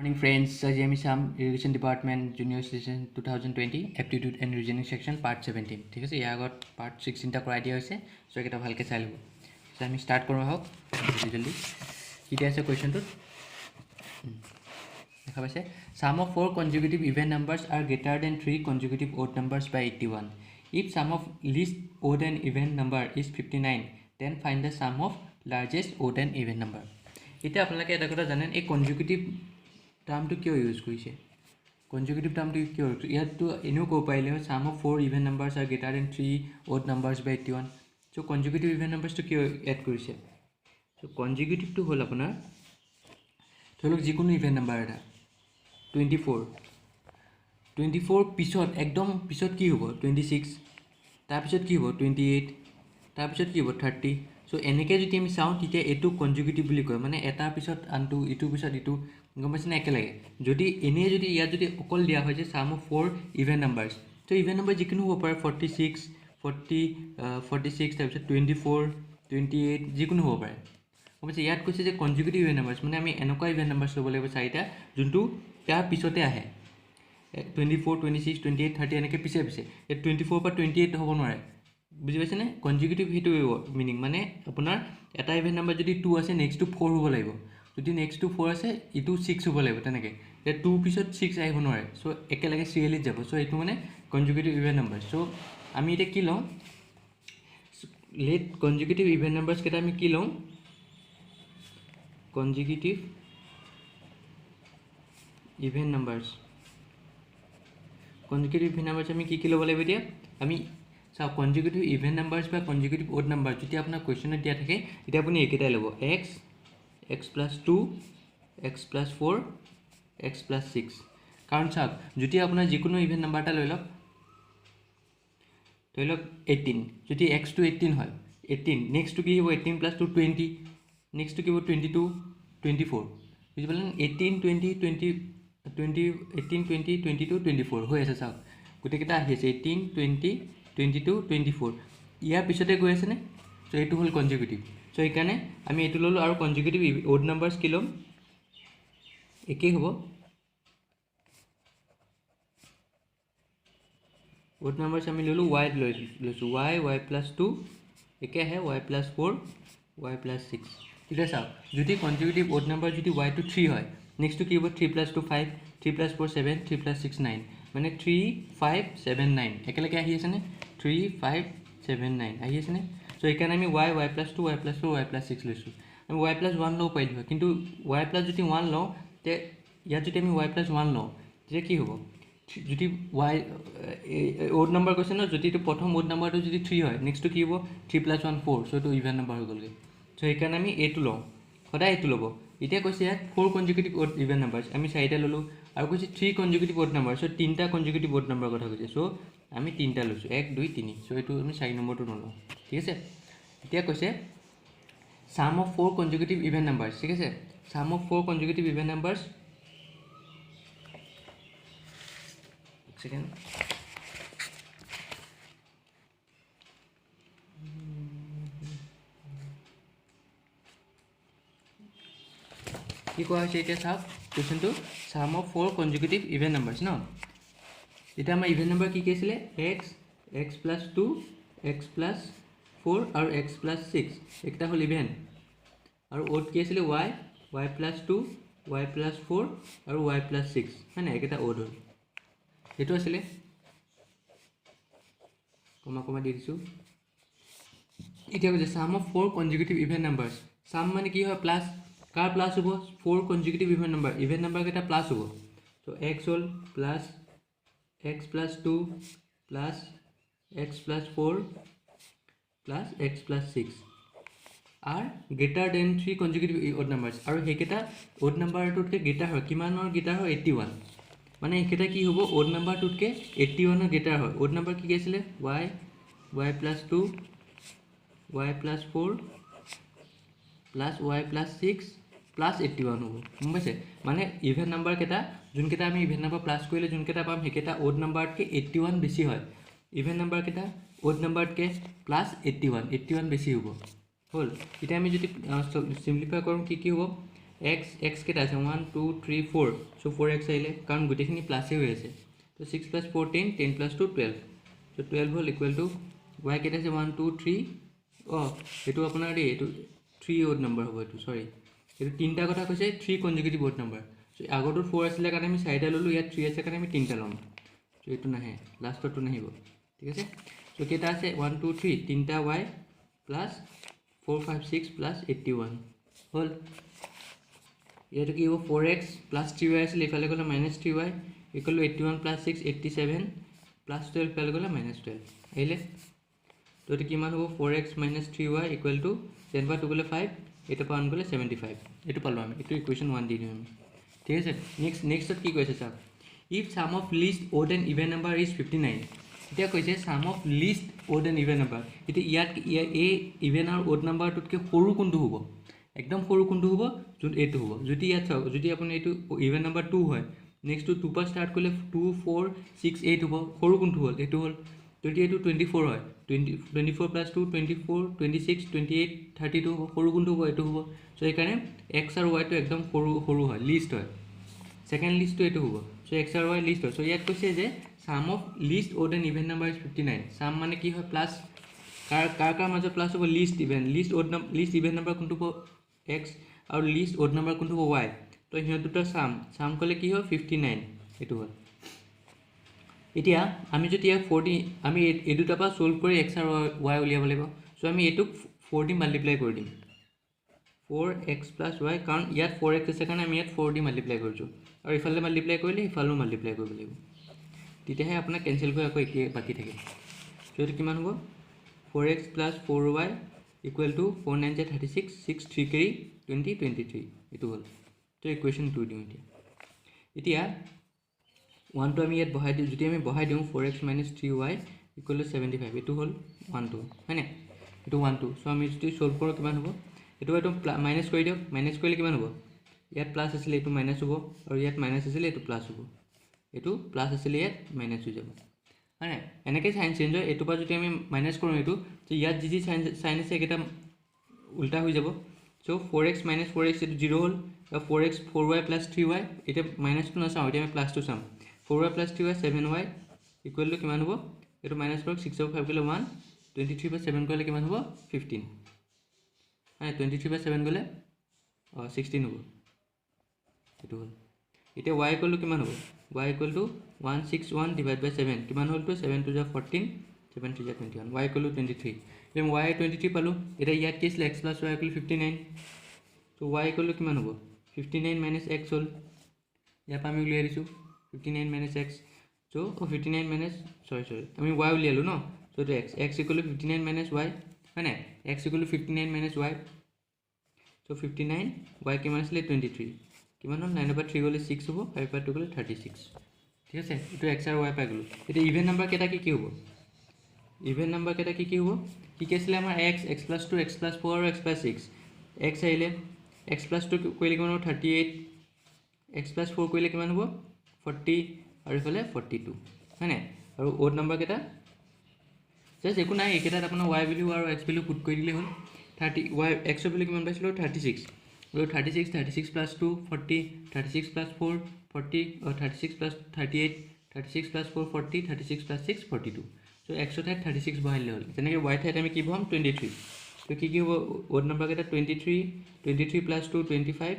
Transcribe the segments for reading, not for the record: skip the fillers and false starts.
Morning friends, Sajami Sam, Irrigation Department, Junior Session 2020, Aptitude and Reasoning Section, Part 17. ठीक है, यहाँ got Part 16 टा करा दिया है, so एक टा भाल के चालू। So हम start करो हो, जल्दी। कितना ऐसे question तो? देखा वैसे, sum of 4 consecutive even numbers are greater than 3 consecutive odd numbers by 81. If sum of least odd and even number is 59, then find the sum of largest odd and even number. इतना अपने लगे ऐसा करो जानें एक consecutive টার্মটো কিয় use কৰিছে conjugative টাৰ্মটো কিয় ইয়াতো এনেও কো পাইলে sum of 4 even numbers are greater than 3 odd numbers by 81 so consecutive even নাম্বাৰছটো কিয় এড কৰিছে সো কনজুগেটিভটো হ'ল আপোনাৰ ধৰক যিকোনো ইভেন নাম্বাৰ এটা 24 পিছত একদম পিছত কি হ'ব 26 তাৰ পিছত কি হ'ব 28 তাৰ পিছত কি হ'ব 30 সো এনেকৈ যদি আমি চাওঁ তেতিয়া এটো কনজুগেটিভ বুলি কয় মানে এটাৰ পিছত আনটো ইটো পিছত ইটো গম পাইছে না একেলগে যদি এনে যদি ইয়াত যদি অকল দিয়া হয় যে সাম অফ 4 ইভেন নাম্বাৰছ তো ইভেন নাম্বাৰ যিকোনো হ'ব পাৰে 46 তাৰপিছত 24 28 যিকোনো হ'ব পাৰে গম পাইছে ইয়াত কৈছে যে কনজুগেটিভ ইভেন নাম্বাৰছ মানে আমি এনেকুৱা ইভেন নাম্বাৰছ ল'ব লাগিব চাৰিটা যোনটো তাৰ পিছতে আহে 24 26 28 30 এনেকৈ পিছে পিছে 24 পৰা 28 হ'ব নোৱাৰে বুজি পাইছেনে কনজুগেটিভ হেতু মিনিং মানে আপোনাৰ এটা ইভেন নাম্বাৰ যদি 2 আছে নেক্সট টু 4 হ'ব লাগিব যদি নেক্সট টু 4 আছে ইটো 6 হ'ব লাগিব তেনেকৈ এ 2 পিছত 6 আহিব নোৱাৰে সো একেলগে সিৰিয়েলি যাব সো এইটো মানে কনজুগেটিভ ইভেন নাম্বাৰ সো আমি এটা কি লওঁ লেট কনজুগেটিভ ইভেন নাম্বাৰছ কেটা আমি কি লওঁ conjugative even numbers conjugative even numbers আমি কি ল'ব লাগিব এতিয়া আমি চাও কনজুগেটিভ ইভেন নাম্বাৰছ বা কনজুগেটিভ অড নাম্বাৰ যদি আপোনাৰ কোৱেশ্চনত দিয়া থাকে এটা আপুনি একেটাই ল'ব x plus 2 x plus 4 x plus 6 কাৰণ চাওক যদি আপোনাৰ যিকোনো ইভেন নাম্বাৰ এটা লৈ লওক 18 যদি x to 18 হয় 18 নেক্সট টু কি হ'ব 18 plus 2 20 নেক্সট টু কি হ'ব 22 24 বুজি পালেন 18 20 22 24 হৈ আছে চাওক গোটেইকেইটা আহি আছে 18 20 22 24 ইয়াৰ পিছতে গৈ আছে নে সো এইটো হ'ল কনজুগেটিভ সো এইকাৰণে আমি এইটো ললো আৰু কনজুগেটিভ অড নাম্বাৰছ কি ল'ম একেই হ'ব অড নাম্বাৰছ আমি ললো y লৈছো y plus 2 একে আহে y plus 4 y plus 6 ঠিক আছে চাওক যদি কনজুগেটিভ অড নাম্বাৰ যদি y to 3 হয় নেক্সট টু কি হ'ব 3 plus 2 5 3 plus 4 7 3 plus 6 9 মানে 3 5 7 9 একেলগে আহি আছে নে 3 5 7 9 আহি আছে নে সো এইকাৰণে আমি y plus 2 y plus 4 y plus 6 লৈছো আমি y plus 1 লও পাইলো কিন্তু y plus যদি 1 লও তে ইয়াত যদি আমি y plus 1 লও তে কি হ'ব যদি y অড নাম্বাৰ কৈছে ন যদি তো প্ৰথম অড নাম্বাৰটো যদি 3 হয় নেক্সট টু কি হ'ব 3 plus 1 4 সো তো ইভেন নাম্বাৰ হৈ গলগে সো এইকাৰণে আমি এটো লও সদায় এটো ল'ব এতিয়া কৈছে ইয়াত 4 কনজুগেটিভ অড ইভেন নাম্বাৰছ আমি চাৰিটা ললো আৰু কৈছে 3 কনজুগেটিভ অড নাম্বাৰ সো তিনটা কনজুগেটিভ অড নাম্বাৰ কথা কৈছে সো আমি তিনটা লৈছো 1 2 3 সো এইটো আমি 4 নম্বৰটো নলওঁ ঠিক আছে এতিয়া কৈছে sum of 4 consecutive even numbers ঠিক আছে sum of 4 consecutive even numbers এক সেকেন্ড কি কোৱা হৈছে এতিয়া চাওক কোৱেশ্চনটো sum of 4 consecutive even numbers ন এটা আমাৰ ইভেন নাম্বাৰ কি আছিল x plus 2 x plus 4 আৰু x plus 6 একটা হল ইভেন আৰু অড কি আছিল y plus 2 y plus 4 আৰু y plus 6 মানে একটা অড হল এটো আছিল কমা দি দিছো এতিয়া কৈছে sum of 4 consecutive even numbers sum মানে কি হয় প্লাস কাৰ প্লাস হ'ব 4 consecutive even number কেটা প্লাস হ'ব তো x hall plus x plus 2 plus x plus 4 plus x plus 6 are greater than 3 consecutive odd numbers আৰু হেকেটা odd number টুটকে গ্ৰেটাৰ হয় কিমানৰ গ্ৰেটাৰ হয় 81 মানে হেকেটা কি হ'ব odd number টুটকে 81 ৰ গ্ৰেটাৰ হয় odd number কি আছিল y plus 2 y plus 4 plus y plus 6 plus 81 হ'ব গম পাইছে মানে ইভেন নাম্বাৰ কেটা যোন কেটা আমি ইভেন নাম্বাৰ প্লাস কৰিলে যোন কেটা পাম হেকেটা অড নাম্বাৰতকে 81 বেছি হয় ইভেন নাম্বাৰ কেটা অড নাম্বাৰতকে প্লাস 81 বেছি হ'ব হল এটা আমি যদি সিম্পলিফাই কৰোঁ কি হ'ব x কেইটা আছে 1 2 3 4 সো 4x আহিলে কাৰণ গোটেইখিনি প্লাসে হৈ আছে তো 6 + 4 10 10 + 2 12 সো 12 হ'ল ইকুৱেল টু y কেইটা আছে 1 2 3 এটো আপোনাৰ দেই এটো 3 অড নম্বৰ হ'ব এটো সৰি এটো তিনটা কথা কৈছে 3 কনজিকিউটিভ অড নম্বৰ সো আগৰটো 4 আছিল কাৰণে আমি চাৰিটা ললো ইয়াত 3 আছে কাৰণে আমি তিনটা লম সো এটো নাহে লাষ্টটো নাহিব ঠিক আছে সো কেইটা আছে 1 2 3 তিনটা y প্লাস 4 5 6 প্লাস 81 হল ইয়াতো কি হ'ব 4x প্লাস 3y আছিল ইফালে গলে -3y equal to 81 plus 6 87 plus 12 ইফালে গলে -12 আহিলে তো এটো কিমান হ'ব 4x - 3y ইকুৱেল টু 10 / 2 গলে 5 এটা পান গলে 75 এটো পালো আমি এটো ইকুৱেশ্যন 1 দি দিম আমি ঠিক আছে নেক্সট কি কৈছে sir if sum of list odd and even number is 59 এটা কৈছে sum of list odd and even number এটা ইয়াত এই ইভেন আৰু ওড নাম্বাৰটোতকে সৰু কোনটো হ'ব একদম সৰু কোনটো হ'ব যোন এটো হ'ব যদি ইয়াত চাও যদি আপুনি এটো ইভেন নাম্বাৰ 2 হয় নেক্সট টু 2 পৰা স্টাৰ্ট কৰিলে 2 4 6 8 হ'ব সৰু কোনটো হ'ল এটো হ'ল যদি এটো 24 হয় 24 + 2 24 26 28 32 হ'ব সৰু কোনটো হ'ব এটো হ'ব সো এই কাৰণে x আৰু y টো একদম সৰু হয় লিস্ট হয় সেকেন্ড লিস্ট টো এটো হ'ব সো x আৰু y লিস্ট হয় সো ইয়াত কৈছে যে sum of list odd and even number is 59 sum মানে কি হয় প্লাস কাৰ মাজত প্লাস হ'ব লিস্ট ইভেন নাম্বাৰ কোনটো হ'ব x আৰু লিস্ট ওড নাম্বাৰ কোনটো হ'ব y তো হিহঁত দুটা সাম কৰিলে কি হয় 59 এটো হ'ল এতিয়া আমি যদি 40 আমি এই দুটা পৰা সলভ কৰি x আৰু y উলিয়াব লাগিব সো আমি এটুক 4 দি মাল্টিপ্লাই কৰি দিম 4x + y কাৰণ ইয়াত 4x আছে কাৰণে আমি ইয়াত 4 দি মাল্টিপ্লাই কৰিছো আৰু ইফালে মাল্টিপ্লাই কৰিলে ইফালেও মাল্টিপ্লাই কৰিব লাগিব তেতিয়াহে আপোনাৰ কেনসেল হৈ আকৌ একে বাকি থাকে সো এটো কিমান হ'ব 4x + 4y equal to 4 9 36 6 3 carry 20 23 এটো হ'ল তো ইকুৱেশ্যন 2 দিম এতিয়া 1 টো আমি ইয়াত বহাই দিও যদি আমি বহাই দিও 4x - 3y ইকুৱেল টু 75 এটো হ'ল 1 2 হয়নে এটো 1 2 সো আমি যদি সলভ কৰো কিমান হ'ব এটো মাইনাস কৰি দিও মাইনাস কৰিলে কিমান হ'ব ইয়াত প্লাস আছিল এটো মাইনাস হ'ব আৰু ইয়াত মাইনাস আছিল এটো প্লাস হ'ব এটো প্লাস আছিল ইয়াত মাইনাস হৈ যাব হয়নে এনেকৈ সাইন চেঞ্জ হয় এটো পৰা যদি আমি মাইনাস কৰো এটো তো ইয়াত যি সাইন আছে এটা উল্টা হৈ যাব সো 4x - 4x এটো 0 হ'ল আৰু 4x 4y + 3y এটা মাইনাস টো নাচাও এটা আমি প্লাস টো চাম 4y + 3y 7y equal to কিমান হ'ব এটো মাইনাস কৰক 6 / 5 গলে 1 23 / 7 কৰিলে কিমান হ'ব 15 হ্যাঁ 23 / 7 গলে 16 হ'ব এটো হ'ল এতিয়া y ইকুৱেল টু কিমান হ'ব y ইকুৱেল টু 161 / 7 কিমান হ'ল তো 7 * 2 = 14 7 * 3 = 21 y equal to 23 then y 23 পালো এটা ইয়াত কি আছিল x + y equal 59 so y equal to কিমান হ'ব 59 - x হ'ল ইয়াত আমি উলিয়াই দিছো 59 - x so 59 sorry আমি y উলিয়ালো ন so to x equal to 59 - y হয়নে x equal to 59 - y so 59 y কিমান আছিল 23 কিমান হ'ল 9 / 3 গলে 6 হ'ব 5 / 2 গলে 36 ঠিক আছে এটো x আৰু y পাই গলো এটা ইভেন নাম্বাৰ কেটা কি হ'ব ইভেন নাম্বাৰ কেটা কি হ'ব কি আছিল আমাৰ x + 2 x + 4 আৰু x + 6 x আহিলে x + 2 কৰিলে কিমান হ'ব 38 x + 4 কৰিলে কিমান হ'ব 40 আৰু ইফালে 42 হয়নে আৰু ওড নাম্বাৰ কেটা জাস্ট একো নাই একেটাত আপোনাৰ y ভ্যালু আৰু x ভ্যালু পুট কৰি দিলে হ'ল 30 y x ভ্যালু কিমান পাইছিলো 36 আৰু 36 36 + 2 40 36 + 4 40 36 + 38 36 + 4 40 36 + 6 42 সো x ঠাইত 36 বহাইলে হ'ল যেনেকৈ y ঠাইত আমি কি বহাম 23 তো কি হ'ব ওড নাম্বাৰ কেটা 23 23 + 2 25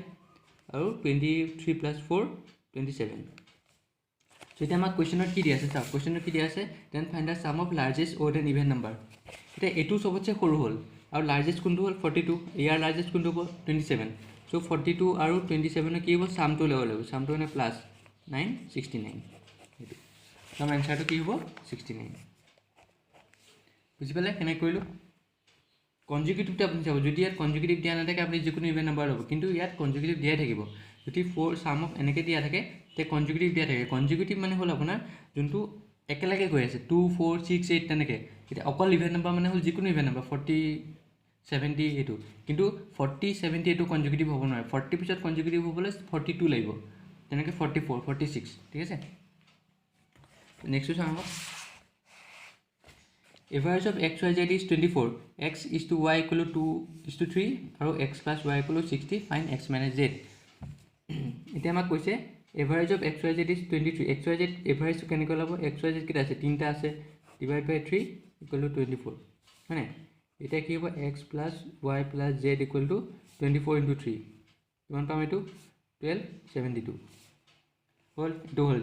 আৰু 23 + 4 27 So এটা আমাক কোৱেশ্চনত কি দি আছে চাওক কোৱেশ্চনত কি দি আছে then find the sum of largest odd and even number এটা এটো সবতছে সৰু হ'ল আৰু লাৰ্জেষ্ট কোনটো হ'ল 42 ইয়াৰ লাৰ্জেষ্ট কোনটো হ'ব 27 সো 42 আৰু 27 কি হ'ব সামটো ল'ব লাগিব সামটো মানে প্লাস 9 69 এটো আমাৰ আনসাৰটো কি হ'ব 69 বুজি পালে কেনে কৰিলো কনজিকিউটিভটো আপুনি চাব যদি ইয়াত কনজিকিউটিভ দিয়া নাথাকে আপুনি যিকোনো ইভেন নাম্বাৰ ল'ব কিন্তু ইয়াত কনজিকিউটিভ দিয়াই থাকিব যদি 4 সাম অফ এনেকৈ দিয়া থাকে তে কনজিকিউটিভ দিয়া থাকে কনজিকিউটিভ মানে হ'ল আপোনাৰ যোনটো একেলগে গৈ আছে 2 4 6 8 তেনেকৈ এটা অকল ইভেন নাম্বাৰ মানে হ'ল যিকোনো ইভেন নাম্বাৰ 40 70 এটো কিন্তু 40 70 এটো কনজিকিউটিভ হ'ব নোৱাৰে 40 পিছত কনজিকিউটিভ হ'বলৈ 42 লাগিব তেনেকৈ 44 46 ঠিক আছে নেক্সট চাওঁ average of x y z is 24, x is to Y equal to 2:3 আৰু x plus y equal to 60, find x minus z. এতিয়া আমাক কৈছে average of x y z is 23, x y z এভাৰেজটো কেনেকৈ ল'ব, x y Z কেইটা আছে, 3টা আছে, ডিভাইড বাই 3 ইকুৱেল টু 24, হয়নে? এতিয়া কি হ'ব, x plus Y plus Z equal to 24 into 3, কিমান পাম এইটো 1272 হ'ল। এইটো হ'ল।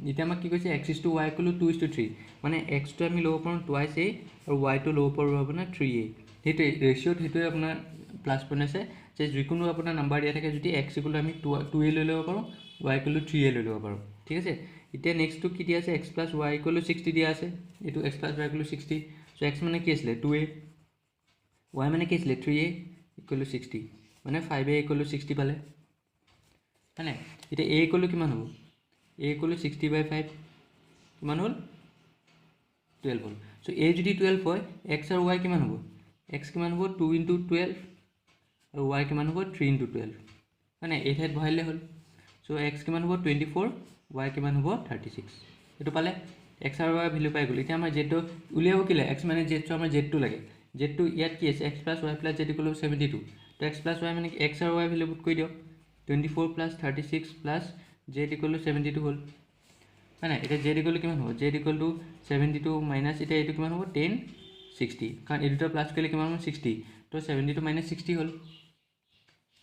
এতিয়া আমাক কি কৈছে, X is to Y equal to 2:3, মানে এক্সটো আমি ল'ব পাৰোঁ টুৱাইছ এ আৰু ৱাইটো ল'ব পাৰোঁ আপোনাৰ 3a। সেইটোৱে ৰেচিঅ'ত, সেইটোৱে আপোনাৰ প্লাছ পইণ্ট আছে যে যিকোনো আপোনাৰ নাম্বাৰ দিয়া থাকে যদি এক্স ইকুৱেল আমি 2a লৈ ল'ব পাৰোঁ, ৱাই ইকুৱেল টু 3a লৈ ল'ব পাৰোঁ, ঠিক আছে। এতিয়া নেক্সটটো কি দিয়া আছে, x plus y equal to 60 দিয়া আছে, এইটো x plus y equal to 60, so' x মানে কি আছিলে 2a, ৱাই মানে কি আছিলে 3a ইকুৱেল টু 60, মানে 5a ইকুৱেল টু 60 পালে, হয়নে? এতিয়া a ইকুৱেল টু কিমান হ'ব, a ইকুৱেল টু 60/5 কিমান হ'ল 12 হ'ল। চ' a যদি 12 হয়, এক্স আৰু ৱাই কিমান হ'ব, এক্স কিমান হ'ব 2 ইনটু 12 আৰু ৱাই কিমান হ'ব 3 ইনটু 12, হয়নে? এই ঠাইত বহাইলে হ'ল। চ' এক্স কিমান হ'ব 24, ৱাই কিমান হ'ব 36, এইটো পালে এক্স আৰু ৱাই ভেলু পাই গ'ল। এতিয়া আমাৰ জেডটো উলিয়াব কি লাগে, এক্স মানে জেড, চ' আমাৰ জেডটো লাগে, জেডটো ইয়াত কি আছে, x plus Y plus Z equal to 72, তো এক্স প্লাছ ৱাই মানে এক্স আৰু ৱাই ভেলু পুট কৰি দিয়ক, 24 plus 36 plus Z equal to 72 হ'ল, হয় নাই? এতিয়া জেড ইকুৱেল টু কিমান হ'ব, জেড ইকুৱেল টু 72 মাইনাছ, এতিয়া এইটো কিমান হ'ব 1060, কাৰণ এই দুটা প্লাছ কৰিলে কিমান হ'ব 60, তো 72 মাইনাছ 60 হ'ল,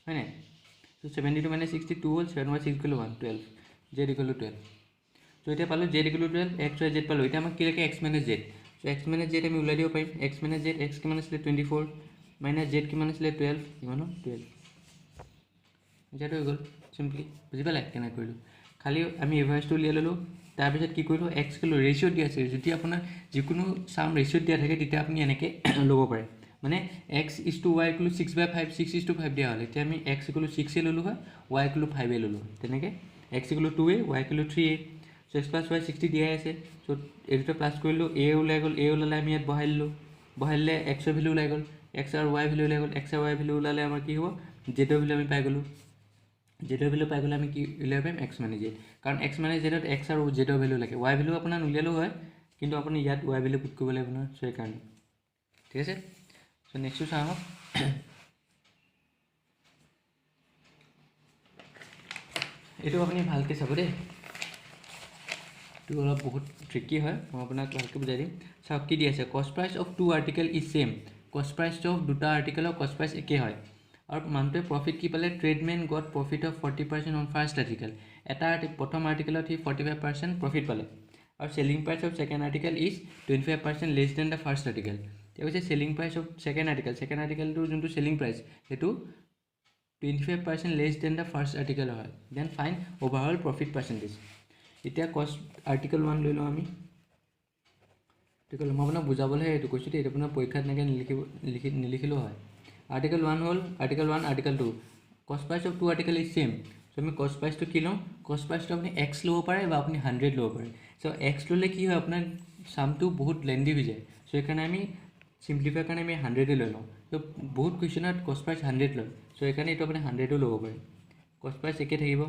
হয় নাই? তো 72 মাইনাছ 62 হ'ল, 7/6 equal to 1, 12, Z equal to 12। তো এতিয়া পালোঁ Z equal to 12, x y Z পালোঁ। এতিয়া আমাক কি লাগে, এক্স মাইনাছ জেড, চ' এক্স মাইনাছ জেড আমি ওলাই দিব পাৰিম। এক্স মাইনাছ জেড, এক্স কিমান আছিলে 24 মাইনাছ জেড কিমান আছিলে 12, কিমান হ'ল 12, এতিয়াতো হৈ গ'ল চিম্পলি, বুজি পালে কেনেকৈ কৰিলোঁ। খালি আমি এভাৰেজটো উলিয়াই ল'লোঁ, তাৰপিছত কি কৰিলোঁ, এক্স কিলো ৰেচিঅ'ত দিয়া আছে, যদি আপোনাৰ যিকোনো চাম ৰেচিঅ'ত দিয়া থাকে তেতিয়া আপুনি এনেকৈ ল'ব পাৰে, মানে X is to Y equal to 6/5, 6 is to 5 দিয়া হ'লে এতিয়া আমি এক্স ইকুৱেল টু 6a ল'লোঁ হয়, ৱাই ইকুৱেল টু 5a ল'লোঁ হয়, তেনেকৈ x equal to 2a, Y equal two 3a, so' x plus Y 60 দিয়াই আছে, চ' এই দুটা প্লাছ কৰিলোঁ, a ওলাই গ'ল, a ওলালে আমি ইয়াত বহাই দিলোঁ, বহাই দিলে এক্সৰ ভেলু ওলাই গ'ল, এক্স আৰু ৱাই ভেলু ওলাই গ'ল, এক্স আৰু ৱাই ভেলু ওলালে আমাৰ কি হ'ব, জেডৰ ভেলু আমি পাই গ'লোঁ, জেডৰ ভেলু পাই গ'লে আমি কি উলিয়াব পাৰিম, এক্স মানে জেড, কাৰণ এক্স মানে জেডত এক্স আৰু জেডৰ ভেলু লাগে, ৱাই ভেলু আপোনাৰ উলিয়ালেও হয়, কিন্তু আপুনি ইয়াত ৱাই ভেলু পুট কৰিব লাগিব নহয়, চ' সেইকাৰণে, ঠিক আছে। চ' নেক্সটটো চাওঁ আহক, এইটো আপুনি ভালকৈ চাব দেই, এইটো অলপ বহুত ট্ৰিকি হয়, মই আপোনাক ভালকৈ বুজাই দিম। চাওক কি দি আছে, cost price of 2 article is same, cost price of দুটা আৰ্টিকেলৰ কষ্ট প্ৰাইচ একেই হয়, আৰু মানুহটোৱে প্ৰফিট কি পালে, tradesman got profit of 40% on first article, এটা প্ৰথম আৰ্টিকেলত সি 45% প্ৰফিট পালে, আৰু selling price of second article is 25% less than the first article. এতিয়া কৈছে চেলিং প্ৰাইচ অফ ছেকেণ্ড আৰ্টিকেলটোৰ যোনটো চেলিং প্ৰাইচ সেইটো 25% less than the first article হয়, then find overall profit percentage. এতিয়া কষ্ট আৰ্টিকেল 1 লৈ লওঁ আমি, আৰ্টিকেল মই আপোনাক বুজাবলৈহে এইটো কৈছোঁ দেই, এইটো আপোনাৰ পৰীক্ষাত এনেকৈ নিলিখিলেও হয়। আৰ্টিকেল 1 হ'ল, article 1 article 2, cost price of 2 article is same, so' আমি কষ্ট প্ৰাইচটো কি লওঁ, কষ্ট প্ৰাইচটো আপুনি এক্স ল'ব পাৰে বা আপুনি 100 ল'ব পাৰে, চ' এক্স ল'লে কি হয় আপোনাৰ চামটো বহুত লেন্দি হৈ যায়, চ' সেইকাৰণে আমি চিম্প্লিফাইৰ কাৰণে আমি 100 লৈ লওঁ, চ' বহুত কুৱেশ্যনত কষ্ট প্ৰাইচ 100 লয়, চ' সেইকাৰণে এইটো আপুনি 100 ল'ব পাৰে, কষ্ট প্ৰাইচ একে থাকিব।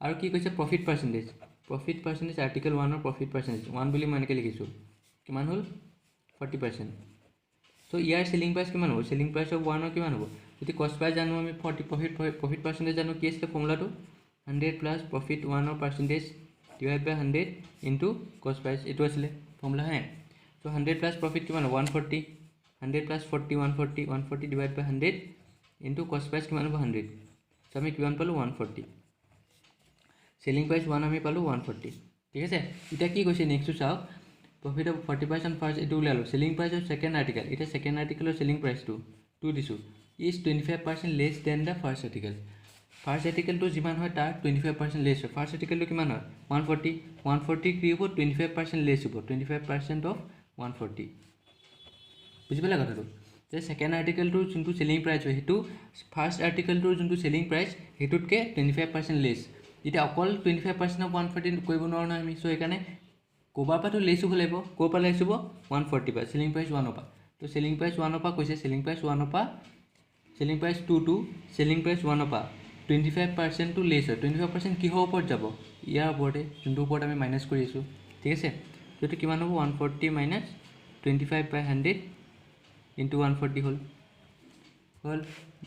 আৰু কি কৈছে প্ৰফিট পাৰ্চেণ্টেজ, আৰ্টিকেল 1ৰ প্ৰফিট পাৰ্চেণ্টেজ 1 বুলি মই এনেকৈ লিখিছোঁ, কিমান হ'ল 40%, চ' ইয়াৰ চেলিং প্ৰাইচ কিমান হ'ব, চেলিং প্ৰাইচ অফ 1ৰ কিমান হ'ব, যদি কষ্ট প্ৰাইচ জানো আমি প্ৰফিট পাৰ্চেণ্টেজ জানো, কি আছিলে ফৰ্মুলাটো 100 প্লাছ প্ৰফিট 1ৰ পাৰ্চেণ্টেজ ডিভাইড বাই 100 ইনটু কষ্ট প্ৰাইচ, এইটো আছিলে ফৰ্মুলা হে। চ' 100 প্লাছ প্ৰফিট কিমান হ'ব 140, 100 প্লাছ 40 140 ডিভাইড বাই 100 ইনটু কষ্ট প্ৰাইচ কিমান হ'ব 100, চ' আমি কিমান পালোঁ 140, চেলিং প্ৰাইচ 1 আমি পালোঁ 140, ঠিক আছে। এতিয়া কি কৈছে নেক্সটটো চাওক, প্ৰফিট অফ 40% ফাৰ্ষ্ট এইটো উলিয়ালোঁ, selling price of second article, এতিয়া ছেকেণ্ড আৰ্টিকেলৰ চেলিং প্ৰাইচটো 2 দিছোঁ, is 25% less than the first article, first আৰ্টিকেলটো যিমান হয় তাৰ 25% লেছ হয়, ফাৰ্ষ্ট আৰ্টিকেলটো কিমান হয় 140 কি হ'ব 25% লেছ হ'ব, 25% অফ 140, বুজি পালে কথাটো। যে ছেকেণ্ড আৰ্টিকেলটোৰ যোনটো চেলিং প্ৰাইচ হয় সেইটো ফাৰ্ষ্ট আৰ্টিকেলটোৰ যোনটো চেলিং প্ৰাইচ সেইটোতকৈ 25% লেছ, এতিয়া অকল 25% অফ 140 কৰিব নোৱাৰোঁ নহয় আমি, চ' সেইকাৰণে ক'ৰবাৰ পৰাতো লেছ হ'ব লাগিব, ক'ৰ পৰা লেছ হ'ব 140 পৰা, চেলিং প্ৰাইচ 1ৰ পৰা, তো চেলিং প্ৰাইচ 1ৰ পৰা কৈছে, চেলিং প্ৰাইচ 1ৰ পৰা, চেলিং প্ৰাইচ 2 চেলিং প্ৰাইচ 1ৰ পৰা 25%টো লেছ হয়, 25% কিহৰ ওপৰত যাব, ইয়াৰ ওপৰতে, যোনটোৰ ওপৰত আমি মাইনাছ কৰি আছোঁ, ঠিক আছে। সেইটো কিমান হ'ব 140 মাইনাছ 25 by 100 into 140 হল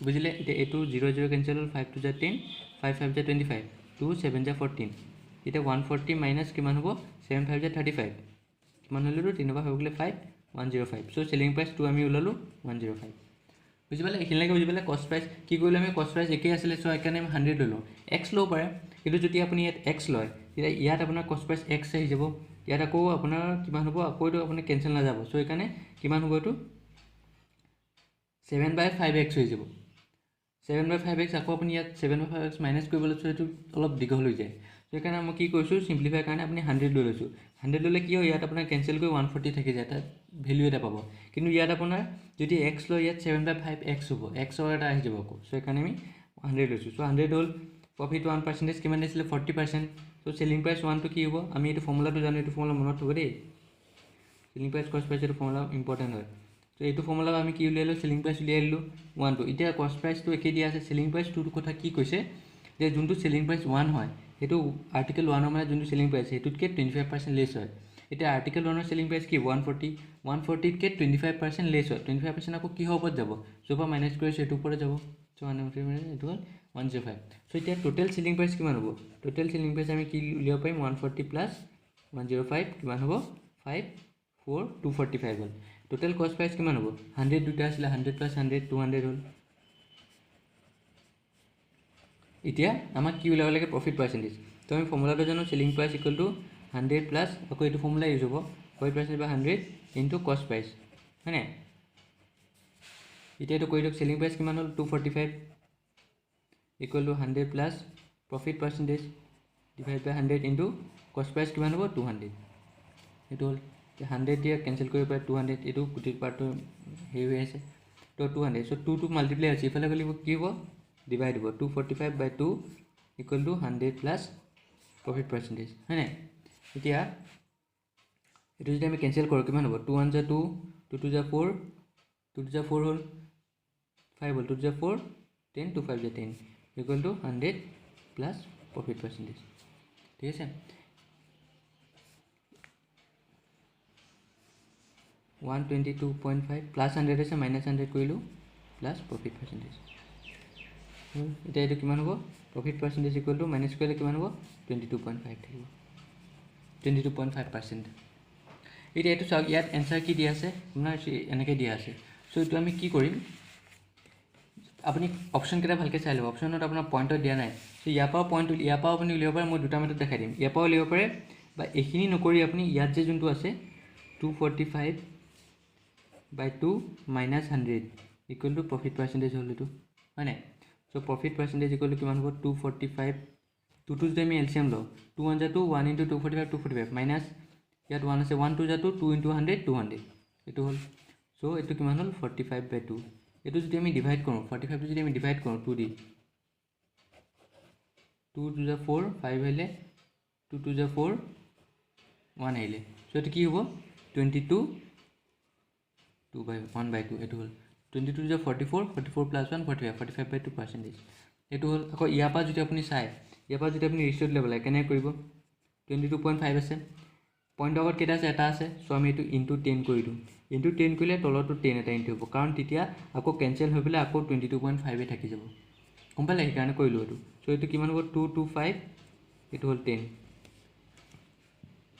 বুঝিলে এতিয়া এটো 0 0 ক্যান্সেল হল 5 2 যা 10 5 5 যা 25 2 7 যা 14 এটা 140 মাইনাস কিমান হ'ব 7 5 যা 35 কিমান হলো 3 বাৰ হৈ গলে 5 105 সো সেলিং প্রাইস 2 আমি উলালো 105 বুঝিলে এখিনলৈকে বুঝিলে কস্ট প্রাইস কি কৰিলে আমি কস্ট প্ৰাইস একেই আছিল সো একানে আমি 100 ললো x লো পাৰে কিন্তু যদি আপুনি ইয়াত x লয় তেতিয়া ইয়াত আপোনাৰ কস্ট প্ৰাইস x আহি যাব ইয়াত আকৌ আপোনাৰ কিমান হ'ব আকৌ এটো আপোনাৰ কেনসেল না যাব সো একানে কিমান হ'ব এটো 7 by 5x হৈ যাব 7 by 5x আকৌ আপুনি ইয়াত 7 by 5x মাইনাস কৰিবলৈ সো এটো অলপ দীঘল হৈ যায় সো একানে মই কি কৰিছো সিম্পলিফাই কাৰণে আপুনি 100 লৈ লৈছো 100 ললে কি হয় ইয়াত আপোনাৰ কেনসেল কৰি 140 থাকি যায় তাত ভ্যালু এটা পাব কিন্তু ইয়াত আপোনাৰ যদি x লয় ইয়াত 7 by 5x হ'ব x ৰ এটা আহি যাব আকৌ সো একানে আমি 100 লৈছো সো 100 হল প্রফিট 1% কিমান দিছিলে 40% সো সেলিং প্রাইস 1 তো কি হ'ব আমি এটো ফর্মুলাটো জানো এটো ফর্মুলা মনত থব দেই সেলিং প্রাইস কস্ট প্রাইস এটো ফর্মুলা ইম্পর্টেন্ট হয় তো এইটো ফর্মুলা আমি কি উলিয়ালো সেলিং প্রাইস উলিয়াইলো 1 তো এতিয়া কস্ট প্রাইস তো একে দিয়া আছে সেলিং প্রাইস 2 কথা কি কৈছে যে যোনটো সেলিং প্রাইস 1 হয় এটো আর্টিকেল 1 ৰ মানে যোনটো সেলিং প্ৰাইস এটোতকে 25% লেস হয় এটা আৰ্টিকেল 1 ৰ সেলিং প্রাইস কি 140 140 কে 25% লেস হয় 25% আকৌ কি হ'ব যাব সোপা মাইনাস কৰি এটো ওপৰে যাব সো 105 এটো 105 সো এতিয়া টোটাল সেলিং প্ৰাইস কিমান হ'ব টোটাল সেলিং প্ৰাইস আমি কি উলিয়াব পাৰিম 140 প্লাস 105 কিমান হ'ব 54245 হল টোটাল কস্ট প্রাইস কিমান হ'ব 100 দুটা আছিল 100 প্লাস 100 200 হল এতিয়া আমাক কি উলাব লাগে প্রফিট পার্সেন্টেজ তো আমি ফর্মুলাটো জানো selling price equal to 100 plus আকৌ এটো ফর্মুলা ইউজ হ'ব প্রফিট পার্সেন্টেজ বাই 100 ইনটু কস্ট প্রাইস হয়নে এতিয়া এটো কৈ দিওক সেলিং প্রাইস কিমান হল 245 equal to 100 plus profit percentage divided by 100 into cost price কিমান হ'ব 200 এটো হল 100 দিয়া ক্যান্সেল কৰি পায় 200 এটো কুটি পাৰ্ট হেই হৈ আছে তো 200 সো 2 টু মাল্টিপ্লাই আছে ইফালে গলি কি হ'ব ডিভাইড হ'ব 245 by 2 equal to 100 plus profit percentage হয়নে এতিয়া এটো যদি আমি ক্যান্সেল কৰো কিমান হ'ব 2 1 যা 2 2 2 যা 4 2 যা 4 হল 5 হল 2 যা 4 10 2 5 যা 10 equal to 100 plus profit percentage ঠিক আছে 122.5 plus 100 আছে minus 100 কৰিলো plus profit percentage এটা এটো কিমান হ'ব profit percentage equal to minus কৰিলে কিমান হ'ব 22.5 থাকিব 22.5% এটা এটো চাওক ইয়াত आंसर কি দিয়া আছে আপোনাৰ এনেকে দিয়া আছে সো এটো আমি কি কৰিম আপুনি অপশন কেটা ভালকে চাই লব অপশনত আপোনাৰ পয়েন্টত দিয়া নাই সো ইয়াপা পয়েন্ট ইয়াপা আপুনি উলিয়াব পাৰে মই দুটা মেথড দেখাই দিম ইয়াপা উলিয়াব পাৰে বা এখিনি নকৰি আপুনি ইয়াত যে যোনটো আছে 245 by 2 minus 100 equal to profit percentage হল এটো হয় নাই so profit percentage equal to কিমান হ'ব 245 2 যদি আমি এলসিএম লও 2 1 যা 2 1 into 245 245 minus ইয়াত 1 আছে 1 2 যা 2 2 into 100 200 এটো হল সো এটো কিমান হল 45 by 2 এটো যদি আমি ডিভাইড কৰো 45 যদি আমি ডিভাইড কৰো 2 দি 2 2 যা 4 5 হলে 2 2 যা 4 1 আইলে সো এটো কি হ'ব 22 2 by 1 by 2 এটো হল 22 যা 44 44 plus 1 45 45 by 2% এটো হল আকৌ ইয়াপা যদি আপুনি চাই ইয়াপা যদি আপুনি ৰেশিও লেভেল কেনে কৰিব 22.5 আছে পয়েন্ট আগত কেটা আছে এটা আছে সো আমি এটো ইনটু 10 কৰি দিম ইনটু 10 কৰিলে তলটো 10 এটা ইনটু হ'ব কাৰণ তেতিয়া আকৌ কেনসেল হৈ পেলে আকৌ 22.5 এ থাকি যাব কম্পালে এই কাৰণে কৰিলো এটো সো এটো কিমান হ'ব 225 এটো হল 10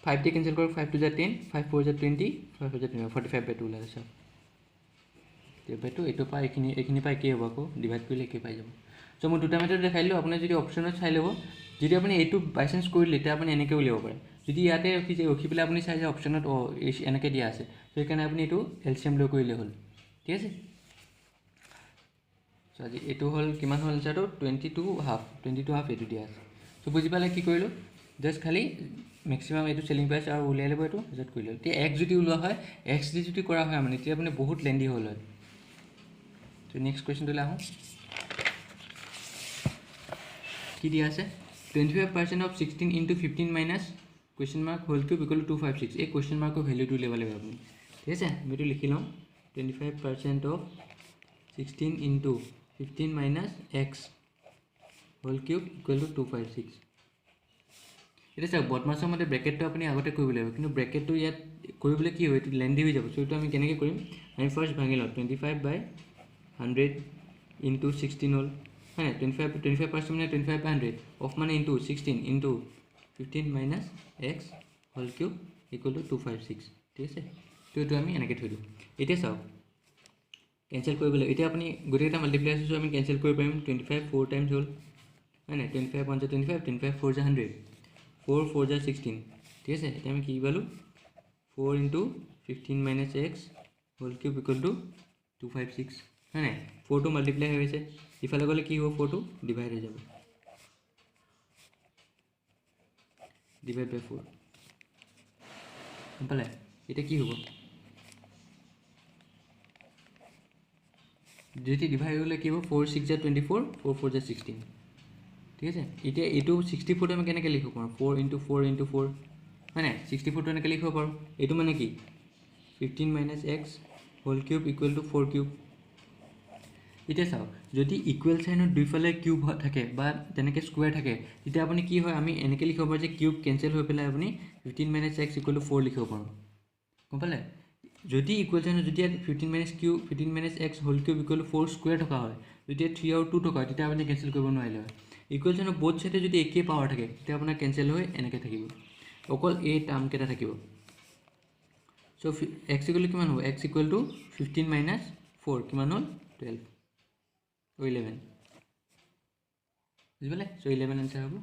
5 টি কেনসেল কৰক 5 2 যা 10 5 4 যা 20 5 4 যা 20 45 by 2 লাগে সব তে তো এটো পাই এখিনি পাই কি হ'ব আকৌ ডিভাইড কৰিলে কি পাই যাব সো মই দুটা মেথড দেখাইলো আপুনি যদি অপশনত চাই লব যদি আপুনি এটো বাই চান্স কৰিলে তে আপুনি এনেকে উলিয়াব পাৰে যদি ইয়াতে ৰখি পেলে আপুনি চাই যে অপশনত এনেকে দিয়া আছে সো এখানে আপুনি এটো এলসিএম লৈ কৰিলে হল ঠিক আছে সো আজি এটো হল কিমান হল আনসাৰটো 22.5 এটো দিয়া আছে সো বুজি পালে কি কৰিলো জাস্ট খালি ম্যাক্সিমাম এটো সেলিং প্ৰাইস আৰু উলিয়াই লব এটো জেট কৰিলে তে x যদি উলোৱা হয় x যদি কৰা হয় মানে তে আপুনি বহুত লেন্ডি হল হয় তো নেক্সট কোৱেশ্চন টো লাহো কি দিয়া আছে 25% of 16 into 15 minus question mark whole cube equal to 256 এই question mark value to level আপুনি ঠিক আছে আমি এটো লিখি লম 25% of 16 into 15 minus x whole cube equal to 256 এতিয়া চাওক বদমাছৰ মতে ব্ৰেকেটটো আপুনি আগতে কৰিব লাগিব, কিন্তু ব্ৰেকেটটো ইয়াত কৰিবলৈ কি হয়, এইটো লেন্দি হৈ যাব। চ' এইটো আমি কেনেকৈ কৰিম, আমি ফাৰ্ষ্ট ভাঙি লওঁ 25/100 ইনটু 16 হ'ল, হয় নাই? 25% মানে 25/100 অফ মানে into 16 into 15 minus x whole cube equal to 256, ঠিক আছে? তো এইটো আমি এনেকৈ থৈ দিওঁ। এতিয়া চাওক কেঞ্চেল কৰিব লাগিব। এতিয়া আপুনি গোটেইকেইটা মাল্টিপ্লাই আছোঁ, আমি কেঞ্চেল কৰিব পাৰিম। 25 4 টাইমছ হ'ল, হয় নাই? 25 1 × 25, 25 4 × 100, 4 4 × 16, ঠিক আছে? এতিয়া আমি কি পালোঁ, 4 into 15 minus x whole cube equal to 256, হয় নাই? 4টো মাল্টিপ্লাই হৈ আছে, ইফালে গ'লে কি হ'ব, 4টো ডিভাইড হৈ যাব, ডিভাইড বাই 4, গম পালে? এতিয়া কি হ'ব, যদি ডিভাইড হৈ গ'লে কি হ'ব, 4 6 × 24, 4 4 × 16, ঠিক আছে? এতিয়া এইটো 64টো আমি কেনেকৈ লিখিব পাৰোঁ, 4 ইনটু 4 ইনটু 4, হয় নাই? 64টো এনেকৈ লিখিব পাৰোঁ। এইটো মানে কি, 15 minus x whole cube equal to 4 cube. এতিয়া চাওক, যদি ইকুৱেল চাইনত দুইফালে কিউব থাকে বা তেনেকৈ স্কুৱেৰ থাকে, তেতিয়া আপুনি কি হয়, আমি এনেকৈ লিখিব পাৰোঁ যে কিউব কেঞ্চেল হৈ পেলাই আপুনি 15 মাইনাছ এক্স ইকুৱেল টু 4 লিখিব পাৰোঁ, গম পালে? যদি ইকুৱেল চাইনত যদি 15 minus x whole cube equal to 4 square থকা হয়, যেতিয়া 3 আৰু 2 থকা হয়, তেতিয়া আপুনি কেঞ্চেল কৰিব নোৱাৰিলে হয়। ইকুৱেল চাইনত বোথ চাইডে যদি একেই পাৱাৰ থাকে, তেতিয়া আপোনাৰ কেঞ্চেল হৈ এনেকৈ থাকিব, অকল এই টাৰ্মকেইটা থাকিব। চ' এক্স ইকুৱেল টু কিমান হ'ব, এক্স ইকুৱেল টু 15 মাইনাছ 4 কিমান হ'ল, 12 11, বুজি পালে? চ' 11 এনচাৰ হ'ব,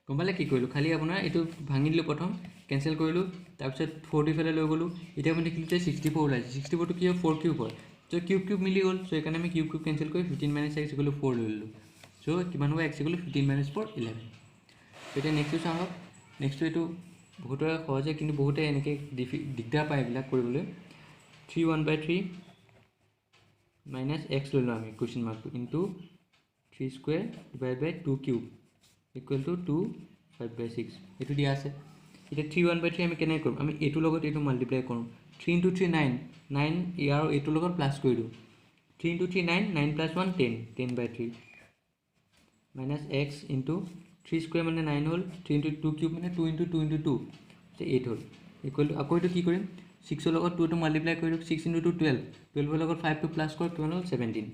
গম পালে? কি কৰিলোঁ, খালি আপোনাৰ এইটো ভাঙি দিলোঁ, প্ৰথম কেঞ্চেল কৰিলোঁ, তাৰপিছত 4টো ইফালে লৈ গ'লোঁ। এতিয়া আমি দেখিলোঁ যে 64 ওলাইছে, 64টো কি হয়, 4 কিউব হয়। চ' কিউব কিউব মিলি গ'ল, চ' সেইকাৰণে আমি কিউব কিউব কেঞ্চেল কৰি 15 মাইনাছ এক্স ইকুৱেল টু 4 লৈ ল'লোঁ। চ' কিমান হ'ব, এক্স ইকুৱেল টু 15 মাইনাছ 4 11। এতিয়া নেক্সটটো চাওঁ, নেক্সটটো এইটো বহুতৰে সহজে, কিন্তু বহুতে এনেকৈ দিগদাৰ পায় এইবিলাক কৰিবলৈ। 3 1/3 মাইনাছ এক্স লৈ লওঁ আমি কুৱেশ্যন মাৰ্কটো into 3 square divide by 2 cube equal to 2 5/6, এইটো দিয়া আছে। এতিয়া 3 1/3 আমি কেনেকৈ কৰিম, আমি এইটোৰ লগত এইটো মাল্টিপ্লাই কৰোঁ। 3 × 3 9, 9 ইয়াৰ এইটোৰ লগত প্লাছ কৰি দিওঁ। 3 × 3 9, 9 + 1 10, 10/3 মাইনাছ এক্স ইনটু 3 স্কুৱেৰ মানে 9 হ'ল, 3 × 2 কিউব মানে 2 × 2 × 2, 8 হ'ল, ইকুৱেল টু আকৌ এইটো কি কৰিম, 6ৰ লগত 2টো মাল্টিপ্লাই কৰি দিওঁ, 6 × 2 12, 12ৰ লগত 5টো প্লাছ কৰক, কিমান হ'ল 17,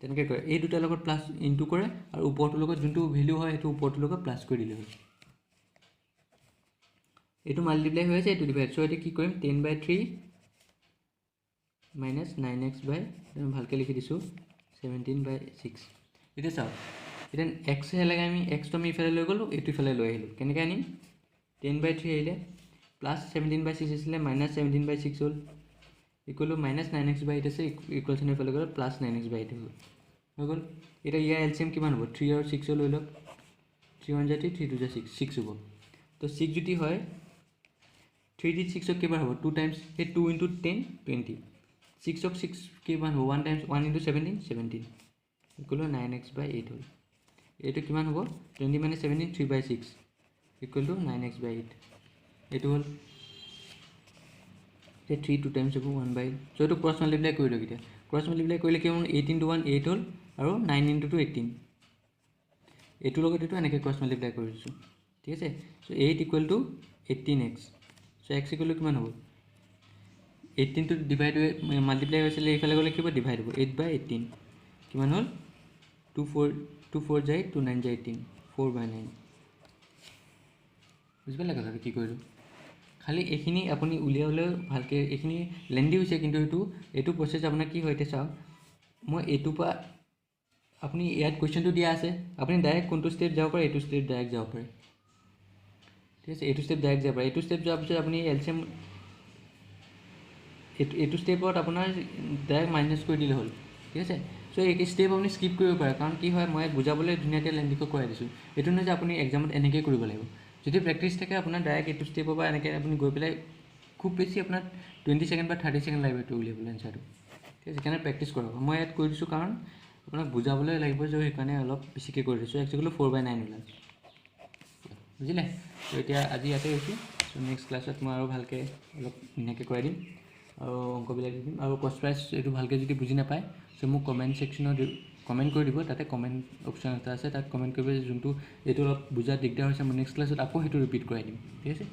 তেনেকৈ কৰে। এই দুটাৰ লগত প্লাছ ইনটু কৰে, আৰু ওপৰটোৰ লগত যোনটো ভেলু হয় সেইটো ওপৰটোৰ লগত প্লাছ কৰি দিলে হ'ল। এইটো মাল্টিপ্লাই হৈ আছে, এইটো ডিভাইড। চ' এতিয়া কি কৰিম, 10/3 মাইনাছ 9x বাই, ভালকৈ লিখি দিছোঁ, 17/6। এতিয়া চাওক, এতিয়া এক্সহে লাগে, আমি এক্সটো আমি ইফালে লৈ গ'লোঁ, এইটো ইফালে লৈ আহিলোঁ। কেনেকৈ আনিম, 10/3 আহিলে, প্লাছ 17/6 আছিলে, মাইনাছ 17/6 হ'ল, ইকুৱেল টু মাইনাছ 9x/8 আছে, ইকুৱেল চাইনৰ ইফালে গ'লে প্লাছ 9x/8 হৈ গ'ল। এতিয়া ইয়াৰ এলচিএম কিমান হ'ব, 3 আৰু 6 লৈ লওক, 3 1 × 3, 3 2 × 6, 6 হ'ব। তো 6 যদি হয়, 3 × 6 কেইবাৰ হ'ব, 2 টাইমছ, সেই 2 × 10 20, 6ক 6 কিমান হ'ব, 1 টাইমছ 1 × 17 17, ইকুৱেল টু 9x/8 হ'ল। এইটো কিমান হ'ব, 20 - 17 3/6 ইকুৱেল টু 9x/8, এইটো হ'ল। এতিয়া 3 2 টাইমছ হ'ব 1/8, চ' এইটো ক্ৰছ মাল্টিপ্লাই কৰি দিয়ক। এতিয়া ক্ৰছ মাল্টিপ্লাই কৰিলে কি হ'ল, 8 × 1 8 হ'ল, আৰু 9 × 2 18, এইটোৰ লগত এইটো এনেকৈ ক্ৰছ মাল্টিপ্লাই কৰি দিছোঁ, ঠিক আছে? চ' 8 equal to 18x, so' x equal two কিমান হ'ব, 18টো ডিভাইড হৈ মাল্টিপ্লাই হৈছিলে, এইফালে গ'লে কি হ'ব, ডিভাইড হ'ব, 8/18 কিমান হ'ল, 2 4 যায় 2 9 যায় 18, 4/9, বুজি পালে কথাটো কি কৰিলোঁ? খালি এইখিনি আপুনি উলিয়াবলৈ ভালকৈ, এইখিনি লেন্দি হৈছে, কিন্তু এইটো প্ৰচেছ আপোনাৰ কি হয়, এতিয়া চাওক, মই এইটোৰ পৰা আপুনি ইয়াত কুৱেশ্যনটো দিয়া আছে, আপুনি ডাইৰেক্ট কোনটো ষ্টেপ যাব পাৰে, এইটো ষ্টেপ ডাইৰেক্ট যাব পাৰে, ঠিক আছে? এইটো ষ্টেপ ডাইৰেক্ট যাব পাৰে। এইটো ষ্টেপ যোৱাৰ পিছত আপুনি এলচিএম, এইটো ষ্টেপত আপোনাৰ ডাইৰেক্ট মাইনাছ কৰি দিলে হ'ল, ঠিক আছে? চ' এই ষ্টেপ আপুনি স্কিপ কৰিব পাৰে, কাৰণ কি হয়, মই বুজাবলৈ ধুনীয়াকৈ লেন্দিকৈ কৰাই দিছোঁ। এইটো নহয় যে আপুনি এক্সামত এনেকৈ কৰিব লাগিব। যদি প্ৰেক্টিছ থাকে, আপোনাৰ ডাইৰেক্ট এইটো ষ্টেপৰ পৰা এনেকৈ আপুনি গৈ পেলাই, খুব বেছি আপোনাৰ 20 ছেকেণ্ড বা 30 ছেকেণ্ড লাগিব এইটো উলিয়াবলৈ এনচাৰটো, ঠিক আছে? সেইকাৰণে প্ৰেক্টিছ কৰক। মই ইয়াত কৰি দিছোঁ কাৰণ আপোনাক বুজাবলৈ লাগিব, যে সেইকাৰণে অলপ বেছিকৈ কৰি দিছোঁ। একচুৱেলি 4/9 ওলাল, বুজিলে? ত' এতিয়া আজি ইয়াতে হৈছোঁ। চ' নেক্সট ক্লাছত মই আৰু ভালকৈ অলপ ধুনীয়াকৈ কৰাই দিম, আৰু অংকবিলাক দি দিম। আৰু কষ্ট প্ৰাইচ এইটো ভালকৈ যদি বুজি নাপায়, চ' মোক কমেণ্ট ছেকশ্যনত কমেণ্ট কৰি দিব তাতে কমেণ্ট অপশ্যন এটা আছে তাত কমেণ্ট কৰিব যোনটো এইটো অলপ বুজাত দিগদাৰ হৈছে মই নেক্সট ক্লাছত আকৌ সেইটো ৰিপিট কৰাই দিম ঠিক আছে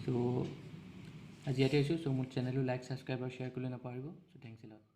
চ' আজি ইয়াতে আহিছোঁ চ' মোৰ চেনেলটো লাইক ছাবস্ক্ৰাইব আৰু শ্বেয়াৰ কৰিবলৈ নাপাহৰিব চ' থেংকছ এ লট